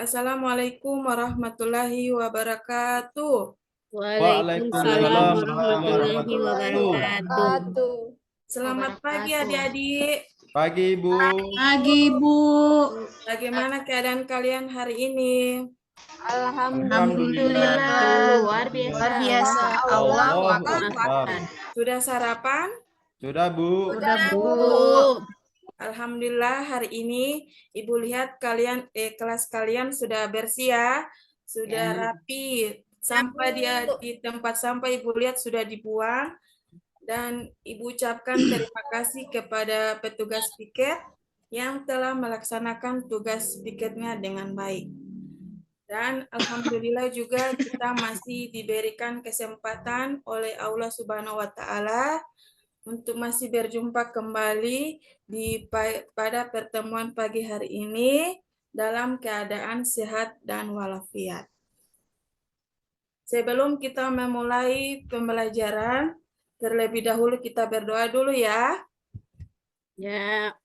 Assalamualaikum warahmatullahi wabarakatuh. Waalaikumsalam Waalaikumsalam warahmatullahi warahmatullahi wabarakatuh. wabarakatuh. Selamat pagi adik-adik. Pagi Ibu. Pagi, Bu. Bagaimana keadaan kalian hari ini? Alhamdulillah. Luar biasa. Allahu Allahu Akbar. Akbar. Sudah sarapan? Sudah Bu. Sudah, Bu. Alhamdulillah hari ini Ibu lihat kelas kalian sudah bersih ya, sudah Ya. rapi. Sampah di tempat sampah Ibu lihat sudah dibuang dan Ibu ucapkan terima kasih kepada petugas piket yang telah melaksanakan tugas piketnya dengan baik. Dan Alhamdulillah juga kita masih diberikan kesempatan oleh Allah Subhanahu wa Ta'ala untuk masih berjumpa kembali pada pertemuan pagi hari ini dalam keadaan sehat dan walafiat. Sebelum kita memulai pembelajaran, terlebih dahulu kita berdoa dulu ya. Ya.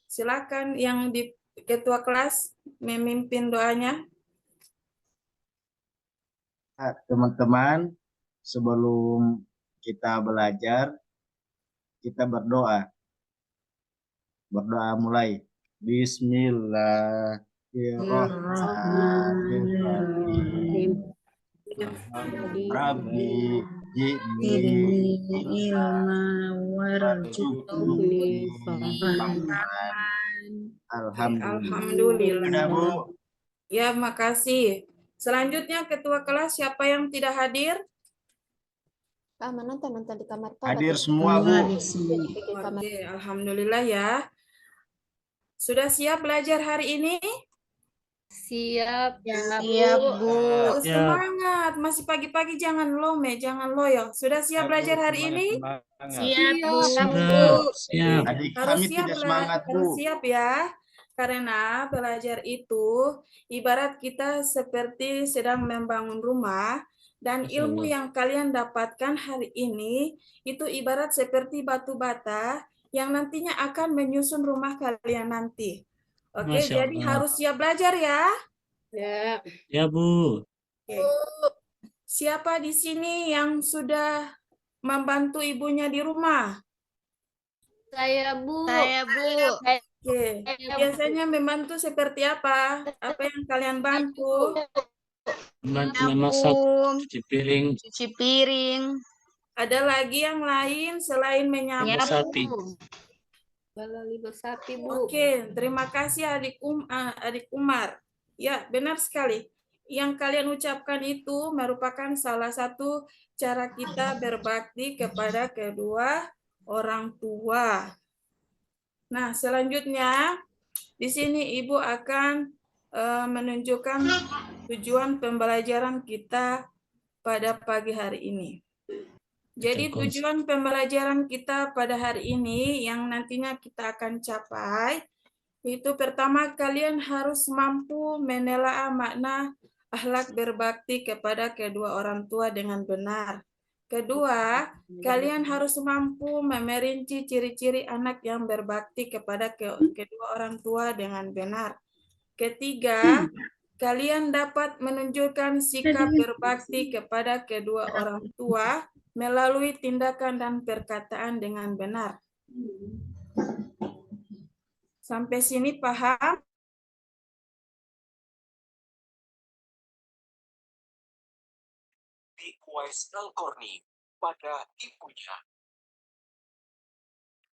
Silakan yang di ketua kelas memimpin doanya. Teman-teman, sebelum kita belajar, kita berdoa. Berdoa mulai. Bismillahirrahmanirrahim. Rabbi ji'ni ilma warzuqni fahman. Alhamdulillah. Ada, Bu. Ya, makasih. Selanjutnya ketua kelas siapa yang tidak hadir? Nonton di kamar Hadir semua, Bu. Oke, alhamdulillah ya. Sudah siap belajar hari ini? Siap, Bu. Semangat, masih pagi-pagi jangan loyo. Sudah siap belajar hari ini? Siap, Bu. Siap. Adik Harus kami siap, tidak semangat, Bu. harus siap ya. Karena belajar itu ibarat kita seperti sedang membangun rumah dan ilmu yang kalian dapatkan hari ini itu ibarat seperti batu bata yang nantinya akan menyusun rumah kalian nanti. Oke, jadi harus siap belajar ya. Ya. Ya, Bu. Oke. Siapa di sini yang sudah membantu ibunya di rumah? Saya, Bu. Oke, biasanya membantu seperti apa? Apa yang kalian bantu? Bantu memasak, cuci piring, Ada lagi yang lain selain menyapu? sapi. Sapi, Bu. Oke, terima kasih adik Umar. Ya, benar sekali. Yang kalian ucapkan itu merupakan salah satu cara kita berbakti kepada kedua orang tua. Nah, selanjutnya di sini Ibu akan menunjukkan tujuan pembelajaran kita pada pagi hari ini. Jadi tujuan pembelajaran kita pada hari ini yang nantinya kita akan capai, itu pertama kalian harus mampu menelaah makna akhlak berbakti kepada kedua orang tua dengan benar. Kedua, kalian harus mampu memerinci ciri-ciri anak yang berbakti kepada kedua orang tua dengan benar. Ketiga, kalian dapat menunjukkan sikap berbakti kepada kedua orang tua melalui tindakan dan perkataan dengan benar. Sampai sini paham? Di Uwais Al-Qarni pada ibunya.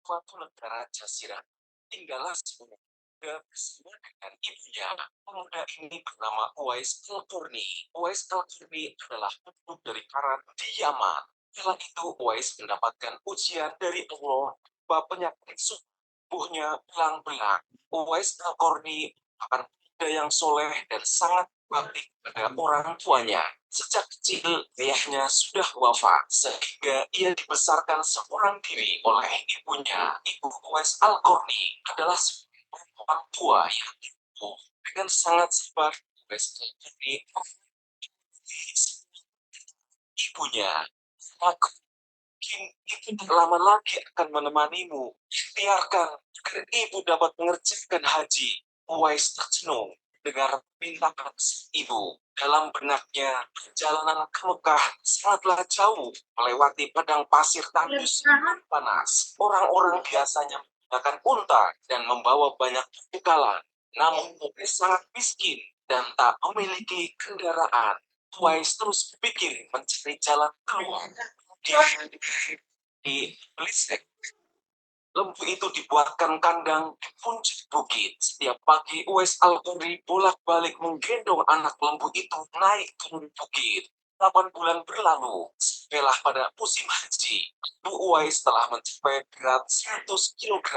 Suatu negara jazirah tinggallah seorang pemuda bersama dengan ibunya. Pemuda ini bernama Uwais Al-Qarni. Uwais Al-Qarni adalah penduduk dari Karat di Yaman. Setelah itu Uwais mendapatkan ujian dari Allah bahwa penyakit tubuhnya belang-belang. Uwais Al-Qarni akan pemuda yang soleh dan sangat bakti kepada orang tuanya. Sejak kecil, ayahnya sudah wafat, sehingga ia dibesarkan seorang diri oleh ibunya. Ibu Uwais Al-Qarni adalah seorang orang tua yang dengan sangat sabar. Uwais Al-Qarni ibunya, aku tidak lama lagi akan menemanimu. Biarkan agar ibu dapat mengerjakan haji. Uwais tercenung. dengar permintaan ibu. Dalam benaknya, perjalanan ke Mekah sangatlah jauh, melewati padang pasir tandus panas. Orang-orang biasanya menggunakan unta dan membawa banyak perbekalan. Namun mereka sangat miskin dan tak memiliki kendaraan. Uwais terus berpikir mencari jalan keluar. Di Belisek, lembu itu dibuatkan kandang di puncak bukit. Setiap pagi Uwais Al-Qarni bolak-balik menggendong anak lembu itu naik turun bukit. 8 bulan berlalu, sampailah pada musim haji. Ibu Uwais telah mencapai berat 100 kg.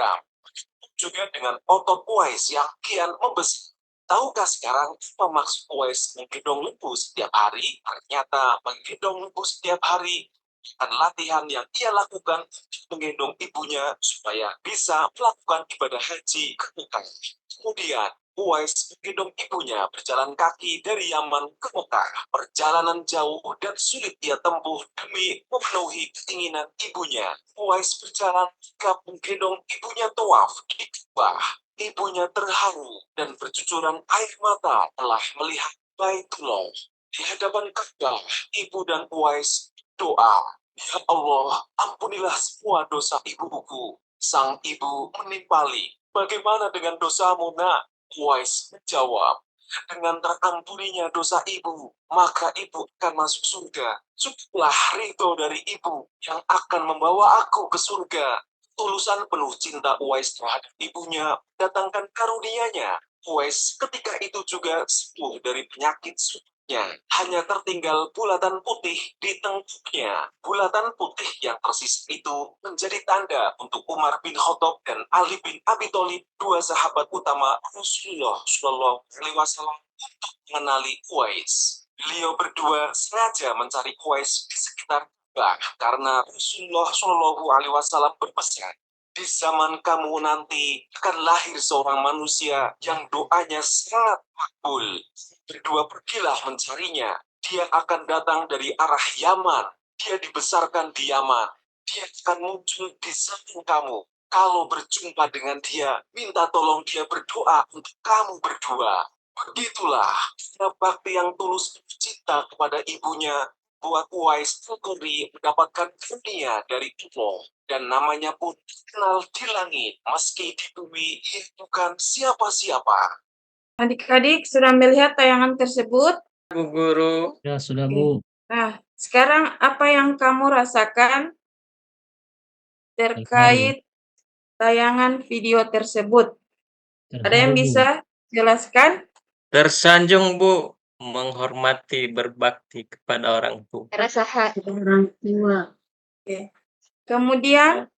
Juga dengan otot Uwais yang kian membesar. Tahukah sekarang apa maksud Uwais menggendong lembu setiap hari? Ternyata menggendong lembu setiap hari dan latihan yang ia lakukan untuk menggendong ibunya supaya bisa melakukan ibadah haji ke Mekah. Kemudian Uwais menggendong ibunya berjalan kaki dari Yaman ke Mekah. Perjalanan jauh dan sulit ia tempuh demi memenuhi keinginan ibunya. Uwais berjalan hingga menggendong ibunya tawaf di Ka'bah. Ibunya terharu dan bercucuran air mata telah melihat Baitullah. Di hadapan Ka'bah, ibu dan Uwais doa, "Ya Allah, ampunilah semua dosa ibuku." Sang ibu menimpali, "Bagaimana dengan dosamu, nak?" Uwais menjawab, "Dengan terampuninya dosa ibu, maka ibu akan masuk surga. Cukuplah ridho dari ibu yang akan membawa aku ke surga." Tulusan penuh cinta Uwais terhadap ibunya datangkan karunia-Nya. Uwais ketika itu juga sembuh dari penyakit sulitnya. Hanya tertinggal bulatan putih di tengkuknya. Bulatan putih yang persis itu menjadi tanda untuk Umar bin Khattab dan Ali bin Abi Thalib, 2 sahabat utama Rasulullah Shallallahu Alaihi Wasallam, untuk mengenali Uwais. Beliau berdua sengaja mencari Uwais di sekitar Ka'bah karena Rasulullah Shallallahu Alaihi Wasallam berpesan, "Di zaman kamu nanti akan lahir seorang manusia yang doanya sangat makbul. Berdua pergilah mencarinya. Dia akan datang dari arah Yaman. Dia dibesarkan di Yaman. Dia akan muncul di samping kamu. Kalau berjumpa dengan dia, minta tolong dia berdoa untuk kamu berdua." Begitulah bakti yang tulus cinta kepada ibunya buat Uwais Al-Qarni mendapatkan karunia dari Allah, dan namanya pun dikenal di langit meski di bumi ia bukan siapa-siapa. Adik-adik sudah melihat tayangan tersebut? Bu Guru. Ya, sudah, Bu. Nah, sekarang apa yang kamu rasakan terkait tayangan video tersebut? Ada yang Terharu, Bu. bisa jelaskan? Tersanjung, Bu, menghormati, berbakti kepada orang tua. Rasa Orang tua. Kemudian,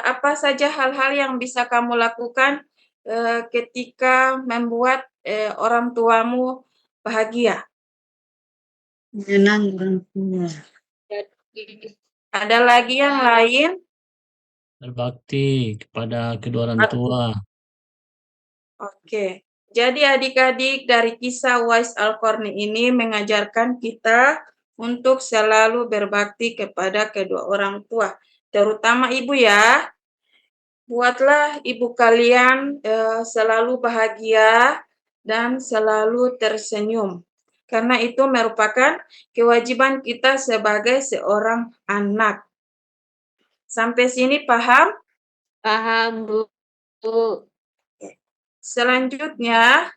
apa saja hal-hal yang bisa kamu lakukan ketika membuat orang tuamu bahagia? menyenang orang tua. Ada lagi yang lain? Berbakti kepada kedua orang tua. Oke. Jadi adik-adik dari kisah Uwais Al-Qarni ini mengajarkan kita untuk selalu berbakti kepada kedua orang tua, terutama ibu ya. Buatlah ibu kalian selalu bahagia dan selalu tersenyum. Karena itu merupakan kewajiban kita sebagai seorang anak. Sampai sini paham? Paham, Bu. Selanjutnya,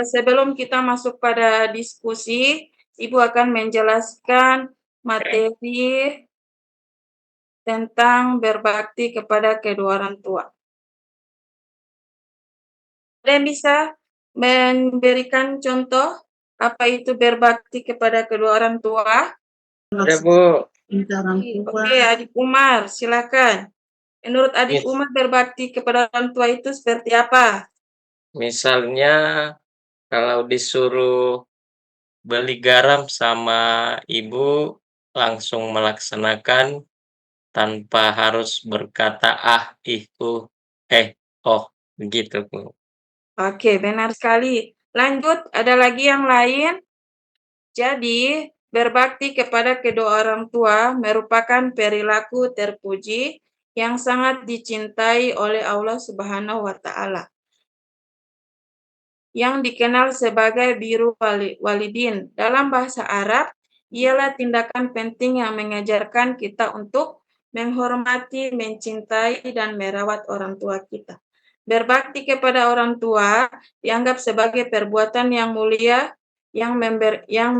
sebelum kita masuk pada diskusi, Ibu akan menjelaskan materi tentang berbakti kepada kedua orang tua. Ada yang bisa memberikan contoh apa itu berbakti kepada kedua orang tua? Ada, Bu. Oke, Adik Umar, silakan. Menurut Adik Umar, berbakti kepada orang tua itu seperti apa? Misalnya, kalau disuruh beli garam sama ibu, langsung melaksanakan tanpa harus berkata begitu, Bu. Oke, benar sekali. Lanjut, ada lagi yang lain? Jadi, berbakti kepada kedua orang tua merupakan perilaku terpuji yang sangat dicintai oleh Allah Subhanahu wa Ta'ala. yang dikenal sebagai biru walidin. Dalam bahasa Arab, ialah tindakan penting yang mengajarkan kita untuk menghormati, mencintai, dan merawat orang tua kita. Berbakti kepada orang tua dianggap sebagai perbuatan yang mulia yang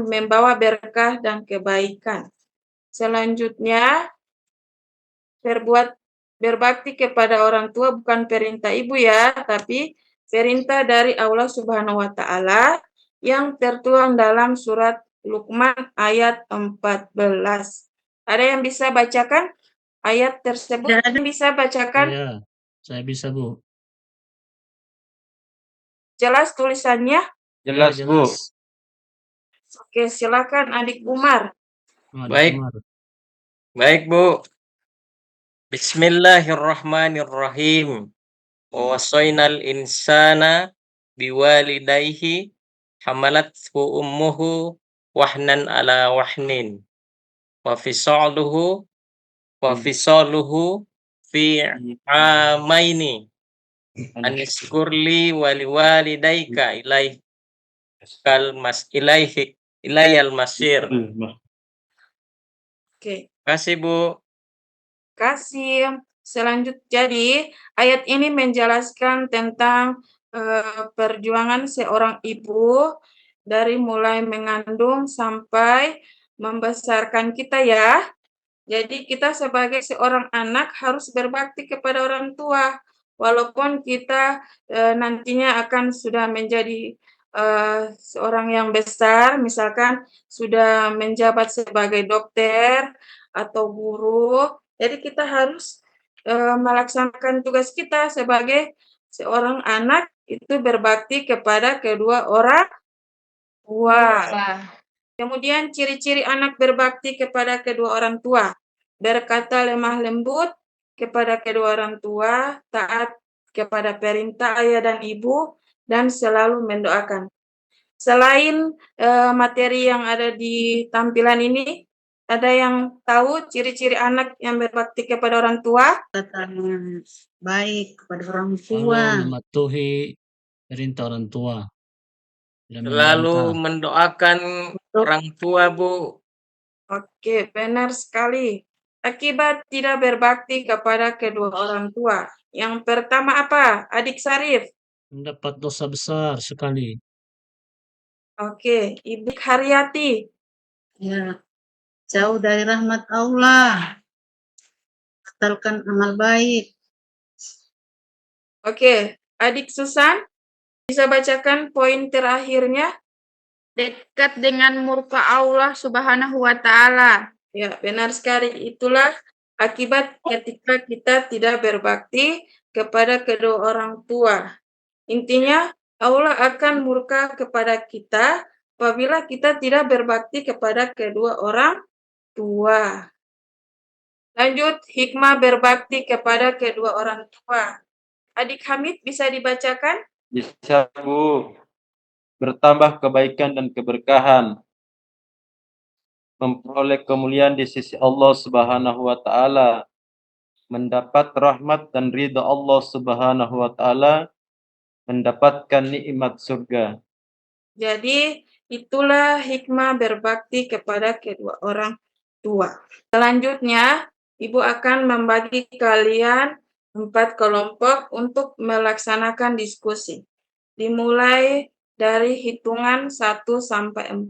membawa berkah dan kebaikan. Selanjutnya, berbakti kepada orang tua bukan perintah ibu ya, tapi perintah dari Allah Subhanahu wa Ta'ala yang tertuang dalam surat Luqman ayat 14. Ada yang bisa bacakan ayat tersebut? Ada yang bisa bacakan? Ya, saya bisa, Bu. Jelas tulisannya? Jelas, Ya, Bu. jelas. Oke, silakan Adik Umar. Baik. Baik, Bu. Bismillahirrahmanirrahim. Wa wasainal insana biwalidayhi hamalathu ummuhu wahnan ala wahnin wa fisaluhu fi amaini aniskurli waliwalidayka ilayal masir. Oke. Kasih, Bu. Kasih. Selanjutnya, jadi ayat ini menjelaskan tentang perjuangan seorang ibu dari mulai mengandung sampai membesarkan kita ya. Jadi kita sebagai seorang anak harus berbakti kepada orang tua. Walaupun kita nantinya akan sudah menjadi seorang yang besar, misalkan sudah menjabat sebagai dokter atau guru, jadi kita harus melaksanakan tugas kita sebagai seorang anak itu berbakti kepada kedua orang tua. Kemudian ciri-ciri anak berbakti kepada kedua orang tua, berkata lemah lembut kepada kedua orang tua, taat kepada perintah ayah dan ibu, dan selalu mendoakan. Selain materi yang ada di tampilan ini, ada yang tahu ciri-ciri anak yang berbakti kepada orang tua? Baik kepada orang Selalu mematuhi perintah orang tua. Tidak Selalu membantah. mendoakan orang tua, Bu. Oke, benar sekali. Akibat tidak berbakti kepada kedua orang tua. Yang pertama apa? Adik Sarif. Mendapat dosa besar sekali. Oke, Ibu Haryati. Ya, jauh dari rahmat Allah. Batalkan amal baik. Oke, Adik Susan, bisa bacakan poin terakhirnya? Dekat dengan murka Allah Subhanahu wa Ta'ala. Ya, benar sekali. Itulah akibat ketika kita tidak berbakti kepada kedua orang tua. Intinya, Allah akan murka kepada kita apabila kita tidak berbakti kepada kedua orang tua. Lanjut, hikmah berbakti kepada kedua orang tua. Adik Hamid bisa dibacakan? Bisa, Bu. Bertambah kebaikan dan keberkahan. Memperoleh kemuliaan di sisi Allah Subhanahu wa Ta'ala. Mendapat rahmat dan ridha Allah Subhanahu wa Ta'ala. Mendapatkan nikmat surga. Jadi, itulah hikmah berbakti kepada kedua orang tua. Selanjutnya, Ibu akan membagi kalian 4 kelompok untuk melaksanakan diskusi. Dimulai dari hitungan 1 sampai 4.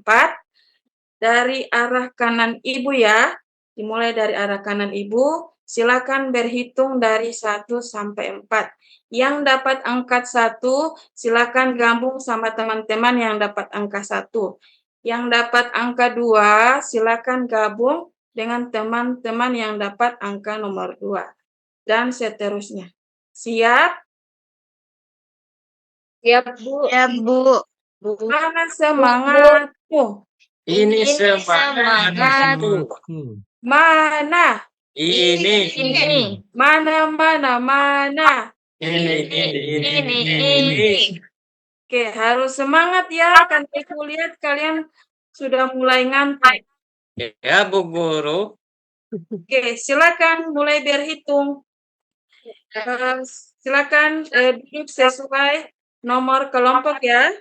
Dari arah kanan Ibu ya. Dimulai dari arah kanan Ibu. Silakan berhitung dari 1 sampai 4. Yang dapat angka 1, silakan gabung sama teman-teman yang dapat angka 1. Yang dapat angka 2, silakan gabung dengan teman-teman yang dapat angka nomor 2. Dan seterusnya. Siap? Siap, Bu. Siap, Bu. Mana semangatmu? Ini semangatku. Mana? Ini. Mana? Ini. Oke, harus semangat ya. Kan aku lihat kalian sudah mulai ngantuk. Ya, Bu Guru. Oke, silakan mulai berhitung. Silakan duduk sesuai nomor kelompok ya.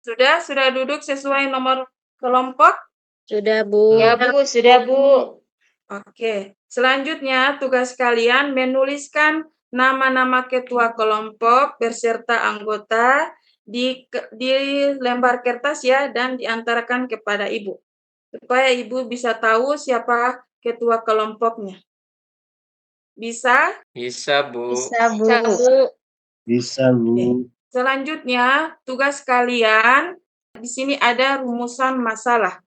Sudah duduk sesuai nomor kelompok? Sudah, Bu. Ya, Bu, sudah, Bu. Oke. Selanjutnya tugas kalian menuliskan nama-nama ketua kelompok beserta anggota di lembar kertas ya dan diantarkan kepada Ibu. Supaya Ibu bisa tahu siapa ketua kelompoknya. Bisa? Bisa, Bu. Bisa, Bu. Bisa, Bu. Bisa, Bu. Selanjutnya, tugas kalian di sini ada rumusan masalah.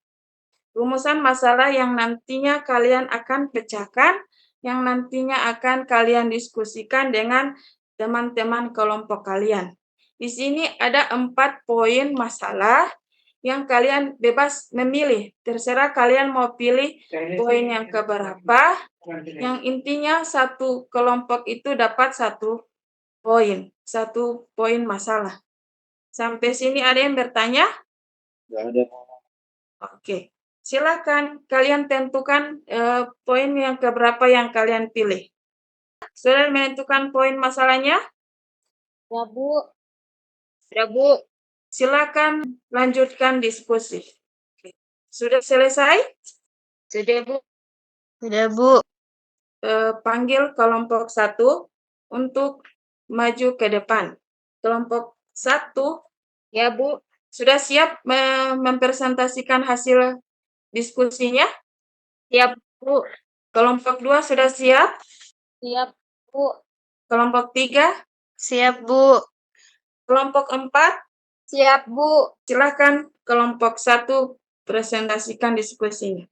Rumusan masalah yang nantinya kalian akan pecahkan, yang nantinya akan kalian diskusikan dengan teman-teman kelompok kalian. Di sini ada 4 poin masalah yang kalian bebas memilih. Terserah kalian mau pilih poin yang keberapa. Yang intinya satu kelompok itu dapat 1 poin. 1 poin masalah. Sampai sini ada yang bertanya? Nggak ada. Oke. Silakan kalian tentukan poin yang keberapa yang kalian pilih. Sudah menentukan poin masalahnya? Ya, Bu. Sudah, Bu. Silakan lanjutkan diskusi. Oke. Sudah selesai? Sudah, Bu. Sudah, Bu. Panggil kelompok 1 untuk maju ke depan. Kelompok 1 Ya, Bu. sudah siap mempresentasikan hasil diskusinya? Siap, Bu. Kelompok 2 sudah siap? Siap, Bu. Kelompok 3? Siap, Bu. Kelompok 4? Siap, Bu. Silakan kelompok 1 presentasikan diskusinya.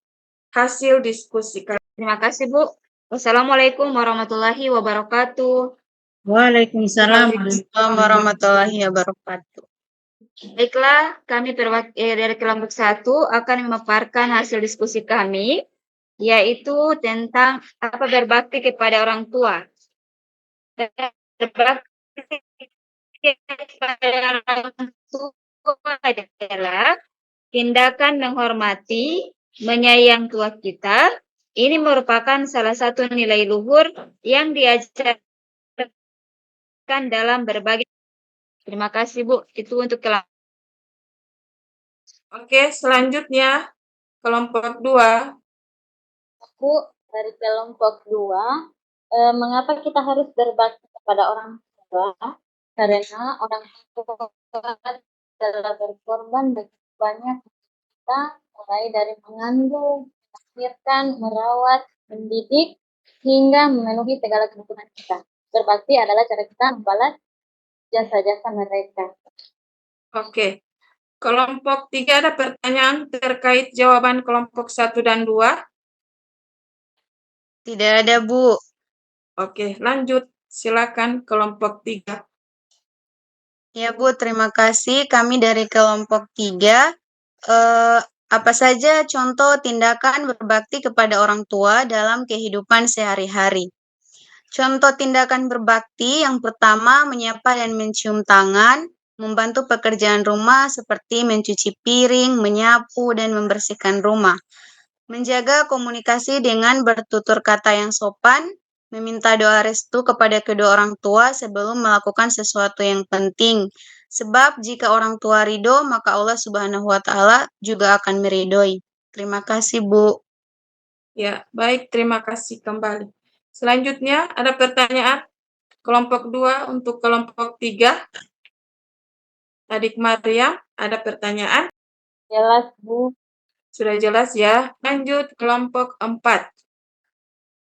Hasil diskusi kalian. Terima kasih, Bu. Wassalamualaikum warahmatullahi wabarakatuh. Waalaikumsalam warahmatullahi wabarakatuh. Baiklah, kami dari kelompok 1 akan memaparkan hasil diskusi kami, yaitu tentang apa berbakti kepada orang tua. Berbakti kepada orang tua adalah tindakan menghormati, menyayangi tua kita. Ini merupakan salah satu nilai luhur yang diajarkan dalam berbagai. Terima kasih, Bu. Itu untuk kelompok. Oke, selanjutnya kelompok 2. Bu, dari kelompok 2, mengapa kita harus berbakti kepada orang tua? Karena orang tua telah berkorban begitu banyak kita, mulai dari mengandung, melahirkan, merawat, mendidik, hingga memenuhi segala kebutuhan kita. Berbakti adalah cara kita membalas jasa-jasa mereka. Oke. Kelompok 3 ada pertanyaan terkait jawaban kelompok 1 dan 2? Tidak ada, Bu. Oke, lanjut. Silakan kelompok 3. Ya, Bu, terima kasih. Kami dari kelompok 3. Apa saja contoh tindakan berbakti kepada orang tua dalam kehidupan sehari-hari? Contoh tindakan berbakti yang pertama menyapa dan mencium tangan, membantu pekerjaan rumah seperti mencuci piring, menyapu, dan membersihkan rumah. Menjaga komunikasi dengan bertutur kata yang sopan, meminta doa restu kepada kedua orang tua sebelum melakukan sesuatu yang penting. Sebab jika orang tua ridho, maka Allah Subhanahu wa Ta'ala juga akan meridhoi. Terima kasih, Bu. Ya, baik. Terima kasih kembali. Selanjutnya ada pertanyaan kelompok 2 untuk kelompok 3. Adik Maria, ada pertanyaan? Jelas, Bu. Sudah jelas ya. Lanjut kelompok 4.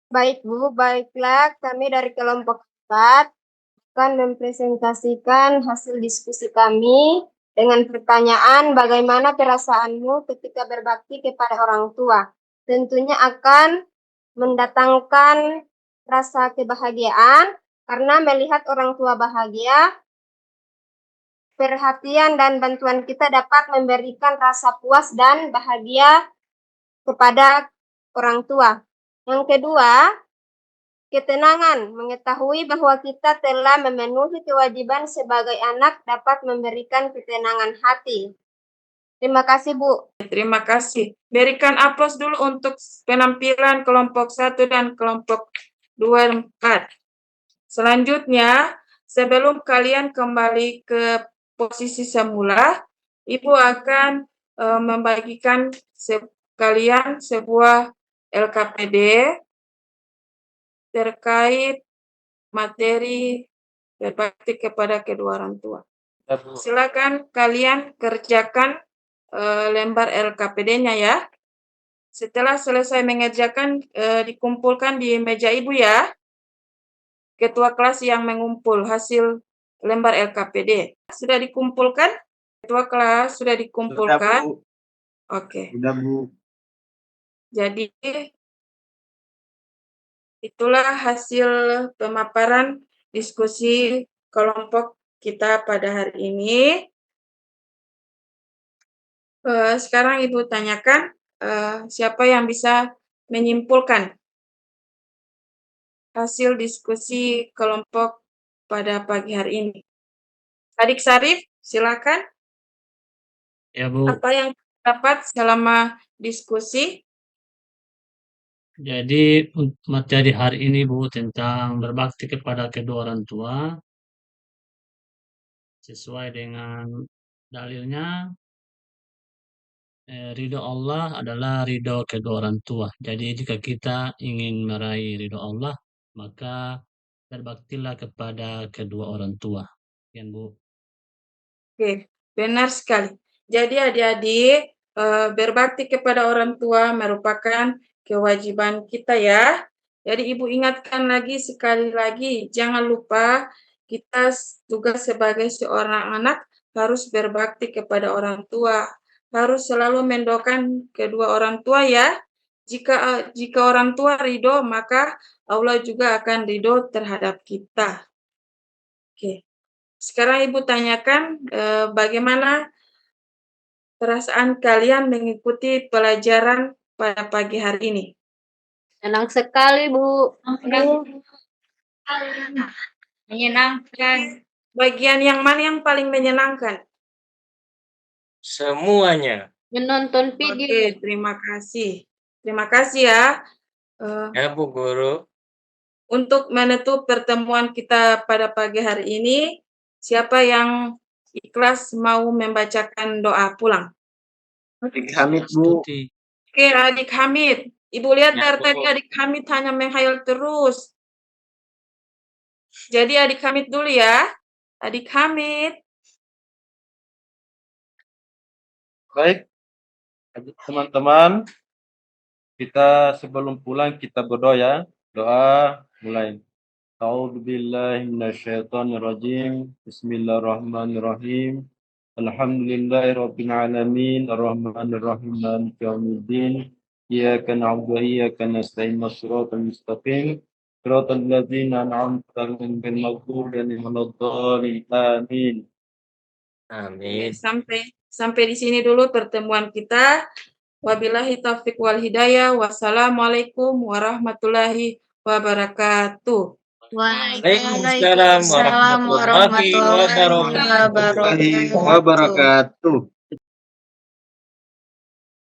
Baik, Bu. Baiklah, kami dari kelompok 4 akan mempresentasikan hasil diskusi kami dengan pertanyaan bagaimana perasaanmu ketika berbakti kepada orang tua. Tentunya akan mendatangkan rasa kebahagiaan karena melihat orang tua bahagia, perhatian dan bantuan kita dapat memberikan rasa puas dan bahagia kepada orang tua. Yang kedua, ketenangan, mengetahui bahwa kita telah memenuhi kewajiban sebagai anak dapat memberikan ketenangan hati. Terima kasih, Bu. Terima kasih. Berikan aplaus dulu untuk penampilan kelompok 1 dan kelompok 2 dan 4. Selanjutnya, sebelum kalian kembali ke posisi semula, Ibu akan membagikan kalian sebuah LKPD terkait materi berbakti kepada kedua orang tua. Ya, Bu. Silakan kalian kerjakan lembar LKPD-nya ya. Setelah selesai mengerjakan, dikumpulkan di meja Ibu ya. Ketua kelas yang mengumpul hasil lembar LKPD. Sudah dikumpulkan? Ketua kelas sudah Sudah, dikumpulkan? Bu. Oke. Sudah, Bu. Jadi itulah hasil pemaparan diskusi kelompok kita pada hari ini. Sekarang Ibu tanyakan siapa yang bisa menyimpulkan hasil diskusi kelompok pada pagi hari ini. Adik Sarif, silakan. Ya, Bu. Apa yang dapat selama diskusi? Jadi materi hari ini, Bu, tentang berbakti kepada kedua orang tua. Sesuai dengan dalilnya, ridho Allah adalah ridho kedua orang tua. Jadi jika kita ingin meraih ridho Allah, maka berbaktilah kepada kedua orang tua. Ya, Bu. Oke, benar sekali. Jadi adik-adik, berbakti kepada orang tua merupakan kewajiban kita ya. Jadi Ibu ingatkan lagi sekali lagi, jangan lupa kita juga sebagai seorang anak harus berbakti kepada orang tua. Harus selalu mendoakan kedua orang tua ya. Jika orang tua ridho, maka Allah juga akan ridho terhadap kita. Oke. Sekarang Ibu tanyakan bagaimana perasaan kalian mengikuti pelajaran pada pagi hari ini. Senang sekali, Bu. Menyenangkan. Bagian yang mana yang paling menyenangkan? Semuanya. Menonton video. Oke, terima kasih. Terima kasih ya. Ya, Bu Guru. Untuk menutup pertemuan kita pada pagi hari ini, siapa yang ikhlas mau membacakan doa pulang? Adik Hamid, Bu. Tuti. Oke, Adik Hamid. Ibu lihat Ya, dari Bu. tadi Adik Hamid hanya menghayal terus. Jadi Adik Hamid dulu ya. Adik Hamid. Baik, teman-teman, kita sebelum pulang kita berdoa ya. Doa mulai. A'udzubillahi minasyaitonirrajim. Bismillahirrahmanirrahim. Alhamdulillahirabbil alamin, arrahmanirrahim, maliki yaumiddin. Iyyaka na'budu wa iyyaka nasta'in, shiratal mustaqim. Shiratal ladzina an'amta 'alaihim ghairil maghdubi 'alaihim waladdallin. Amin. Amin. Sampai di sini dulu pertemuan kita. Wabillahi taufiq wal hidayah. Wassalamualaikum warahmatullahi wabarakatuh. Waalaikumsalam warahmatullahi wabarakatuh. Wabarakatuh.